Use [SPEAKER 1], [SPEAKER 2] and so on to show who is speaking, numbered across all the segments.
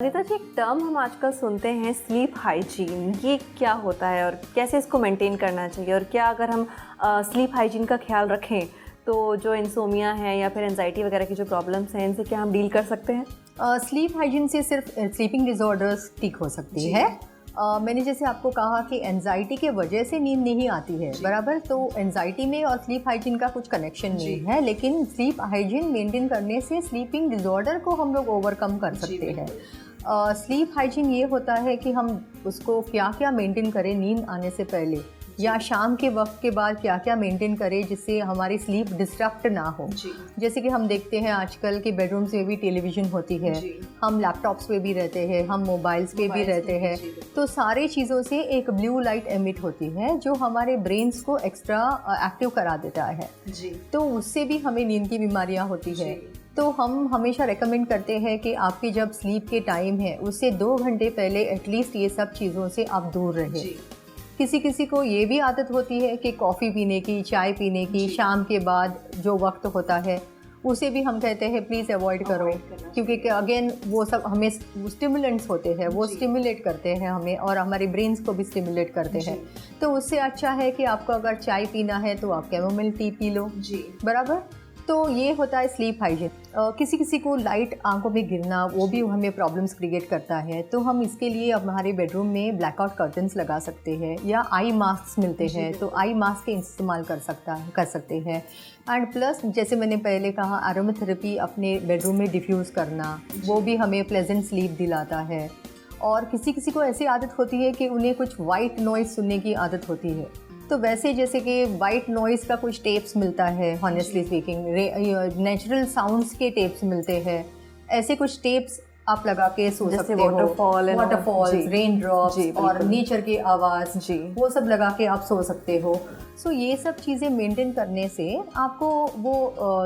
[SPEAKER 1] अनिता जी, एक टर्म हम आजकल सुनते हैं स्लीप हाइजीन। ये क्या होता है और कैसे इसको मेंटेन करना चाहिए, और क्या अगर हम स्लीप हाइजीन का ख्याल रखें तो जो इंसोमिया है या फिर एंजाइटी वगैरह की जो प्रॉब्लम्स हैं इनसे क्या हम डील कर सकते हैं?
[SPEAKER 2] स्लीप हाइजीन से सिर्फ स्लीपिंग डिसऑर्डर्स ठीक हो सकती है। मैंने जैसे आपको कहा कि एंजाइटी के वजह से नींद नहीं आती है, बराबर। तो एंजाइटी में और स्लीप हाइजीन का कुछ कनेक्शन नहीं है, लेकिन स्लीप हाइजीन मेंटेन करने से स्लीपिंग डिसऑर्डर को हम लोग ओवरकम कर सकते हैं। स्लीप हाइजीन ये होता है कि हम उसको क्या क्या मेंटेन करें नींद आने से पहले या शाम के वक्त के बाद, क्या क्या मेंटेन करें जिससे हमारी स्लीप डिस्टर्ब ना हो। जैसे कि हम देखते हैं आजकल के बेडरूम्स में भी टेलीविज़न होती है, हम लैपटॉप्स पे भी रहते हैं, हम मोबाइल्स पे भी रहते हैं, तो सारी चीज़ों से एक ब्लू लाइट एमिट होती है जो हमारे ब्रेन्स को एक्स्ट्रा एक्टिव करा देता है। तो उससे भी हमें नींद की बीमारियाँ होती है। तो हम हमेशा रेकमेंड करते हैं कि आपकी जब स्लीप के टाइम है उससे 2 घंटे पहले एटलीस्ट ये सब चीज़ों से आप दूर रहें। किसी किसी को ये भी आदत होती है कि कॉफ़ी पीने की, चाय पीने की शाम के बाद जो वक्त होता है उसे भी हम कहते हैं प्लीज़ अवॉइड करो, क्योंकि अगेन वो सब हमें स्टिमुलेंट्स होते हैं, वो स्टिमुलेट करते हैं हमें और हमारे ब्रेन्स को भी स्टिमुलेट करते हैं। तो उससे अच्छा है कि आपको अगर चाय पीना है तो आप कैमोमिल टी पी लो, बराबर। तो ये होता है स्लीप हाइजीन। किसी किसी को लाइट आंखों में गिरना वो भी हमें प्रॉब्लम्स क्रिएट करता है, तो हम इसके लिए हमारे बेडरूम में ब्लैकआउट कर्टन्स लगा सकते हैं या आई मास्क मिलते हैं, तो आई मास्क के इस्तेमाल कर सकते हैं। एंड प्लस जैसे मैंने पहले कहा, एरोमाथेरेपी अपने बेडरूम में डिफ्यूज़ करना, वो भी हमें प्लेजेंट स्लीप दिलाता है। और किसी किसी को ऐसी आदत होती है कि उन्हें कुछ वाइट नॉइज़ सुनने की आदत होती है, तो वैसे जैसे कि वाइट नॉइज़ का कुछ टेप्स मिलता है, हॉनेस्टली स्पीकिंग नेचुरल साउंड्स के टेप्स मिलते हैं, ऐसे कुछ टेप्स आप लगा के सो सकते हो। वाटरफॉल्स, रेन ड्रॉप्स और नेचर की आवाज़, वो सब लगा के आप सो सकते हो। सो ये सब चीज़ें मेंटेन करने से आपको वो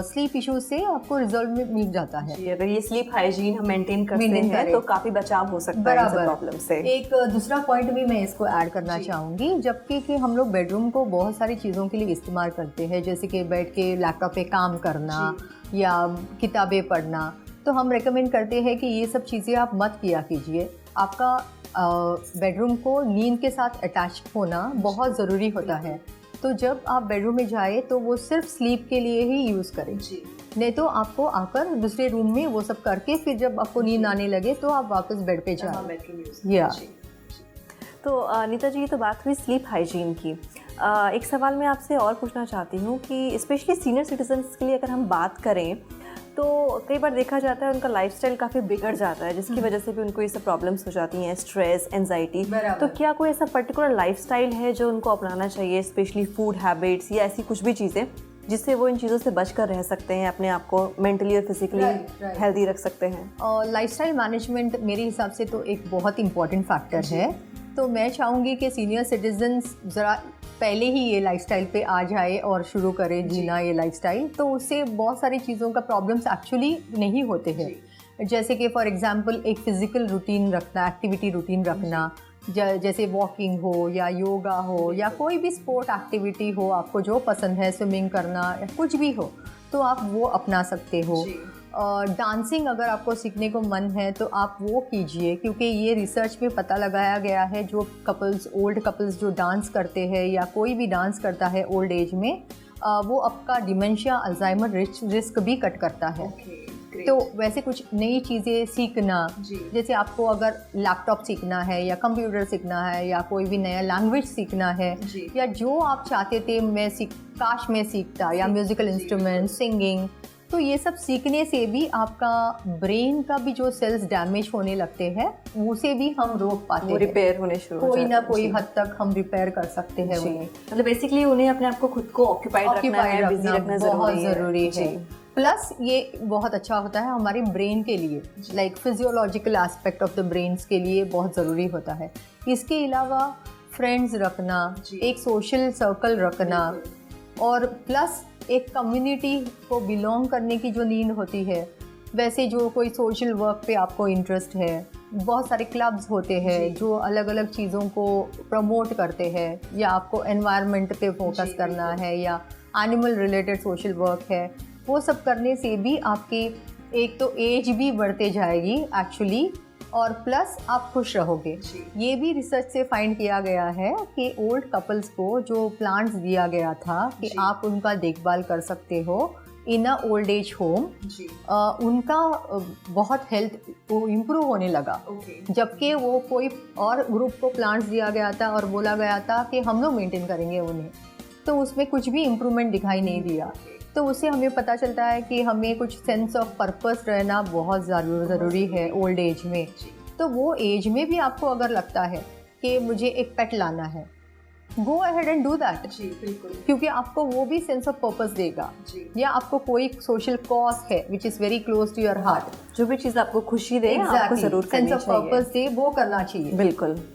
[SPEAKER 2] स्लीप इश्यूज से आपको रिजल्ट में मिल जाता है।
[SPEAKER 1] अगर ये स्लीप हाइजीन हम मेंटेन करते हैं तो काफ़ी बचाव हो सकता है इस प्रॉब्लम से।
[SPEAKER 2] एक दूसरा पॉइंट भी मैं इसको ऐड करना चाहूँगी, जबकि कि हम लोग बेडरूम को बहुत सारी चीज़ों के लिए इस्तेमाल करते हैं, जैसे कि बैठ के लैपटॉप पे काम करना या किताबें पढ़ना, तो हम रेकमेंड करते हैं कि ये सब चीज़ें आप मत किया कीजिए। आपका बेडरूम को नींद के साथ अटैच होना बहुत ज़रूरी होता है, तो जब आप बेडरूम में जाए तो वो सिर्फ स्लीप के लिए ही यूज़ करें, नहीं तो आपको आकर दूसरे रूम में वो सब करके फिर जब आपको नींद आने लगे तो आप वापस बेड पे जाएं।
[SPEAKER 1] तो अनीता जी, ये तो बात हुई स्लीप हाइजीन की। एक सवाल मैं आपसे और पूछना चाहती हूँ कि स्पेशली सीनियर सिटीजन्स के लिए अगर हम बात करें तो कई बार देखा जाता है उनका लाइफस्टाइल काफ़ी बिगड़ जाता है, जिसकी वजह से भी उनको ये सब प्रॉब्लम्स हो जाती हैं, स्ट्रेस, एंजाइटी। तो क्या कोई ऐसा पर्टिकुलर लाइफस्टाइल है जो उनको अपनाना चाहिए, स्पेशली फूड हैबिट्स या ऐसी कुछ भी चीज़ें जिससे वो इन चीज़ों से बच कर रह सकते हैं, अपने आप को मेंटली और फिजिकली हेल्दी रख सकते हैं?
[SPEAKER 2] लाइफस्टाइल मैनेजमेंट मेरे हिसाब से तो एक बहुत इंपॉर्टेंट फैक्टर है। तो मैं चाहूँगी कि सीनियर सिटीजन्स ज़रा पहले ही ये लाइफस्टाइल पे आ जाए और शुरू करे जीना ये लाइफस्टाइल, तो उससे बहुत सारी चीज़ों का प्रॉब्लम्स एक्चुअली नहीं होते हैं। जैसे कि फॉर एग्जांपल एक फ़िज़िकल रूटीन रखना, एक्टिविटी रूटीन रखना, जैसे वॉकिंग हो या योगा हो या कोई भी स्पोर्ट एक्टिविटी हो, आपको जो पसंद है, स्विमिंग करना या कुछ भी हो, तो आप वो अपना सकते हो। डांसिंग अगर आपको सीखने को मन है तो आप वो कीजिए, क्योंकि ये रिसर्च में पता लगाया गया है जो ओल्ड कपल्स जो डांस करते हैं या कोई भी डांस करता है ओल्ड एज में, वो आपका डिमेंशिया, अल्जाइमर रिस्क भी कट करता है। तो वैसे कुछ नई चीज़ें सीखना, जैसे आपको अगर लैपटॉप सीखना है या कंप्यूटर सीखना है या कोई भी नया लैंग्वेज सीखना है या जो आप चाहते थे काश मैं सीखता, या म्यूज़िकल इंस्ट्रूमेंट, सिंगिंग, तो ये सब सीखने से भी आपका ब्रेन का भी जो सेल्स डैमेज होने लगते हैं उसे भी हम रोक पाते हैं,
[SPEAKER 1] रिपेयर होने शुरू
[SPEAKER 2] कोई ना कोई हद तक हम रिपेयर कर सकते हैं उन्हें।
[SPEAKER 1] मतलब बेसिकली उन्हें अपने आप को खुद को ऑक्यूपाइड रखना
[SPEAKER 2] बहुत ज़रूरी है। प्लस ये बहुत अच्छा होता है हमारे ब्रेन के लिए, like physiological aspect of the brains के लिए बहुत ज़रूरी होता है। इसके अलावा फ्रेंड्स रखना, एक सोशल सर्कल रखना, और प्लस एक कम्युनिटी को बिलोंग करने की जो नीड होती है, वैसे जो कोई सोशल वर्क पे आपको इंटरेस्ट है, बहुत सारे क्लब्स होते हैं जो अलग अलग चीज़ों को प्रमोट करते हैं, या आपको एनवायरनमेंट पे फोकस करना है या एनिमल रिलेटेड सोशल वर्क है, वो सब करने से भी आपकी एक तो एज भी बढ़ते जाएगी एक्चुअली, और प्लस आप खुश रहोगे। ये भी रिसर्च से फाइंड किया गया है कि ओल्ड कपल्स को जो प्लांट्स दिया गया था कि आप उनका देखभाल कर सकते हो इन अ ओल्ड एज होम, उनका बहुत हेल्थ इम्प्रूव होने लगा। जबकि वो कोई और ग्रुप को प्लांट्स दिया गया था और बोला गया था कि हम लोग मेंटेन करेंगे उन्हें, तो उसमें कुछ भी इम्प्रूवमेंट दिखाई नहीं दिया। तो उससे हमें पता चलता है कि हमें कुछ सेंस ऑफ पर्पस रहना बहुत ज़रूरी है ओल्ड एज में। तो वो एज में भी आपको अगर लगता है कि मुझे एक पेट लाना है, go ahead and do that. क्योंकि आपको वो भी सेंस ऑफ पर्पस देगा। या आपको कोई सोशल कॉज है which is very close to your heart,
[SPEAKER 1] जो भी चीज़ आपको खुशी दे, आपको ज़रूर करनी
[SPEAKER 2] सेंस ऑफ
[SPEAKER 1] चाहिए।
[SPEAKER 2] पर्पस दे, वो करना चाहिए।
[SPEAKER 1] बिल्कुल।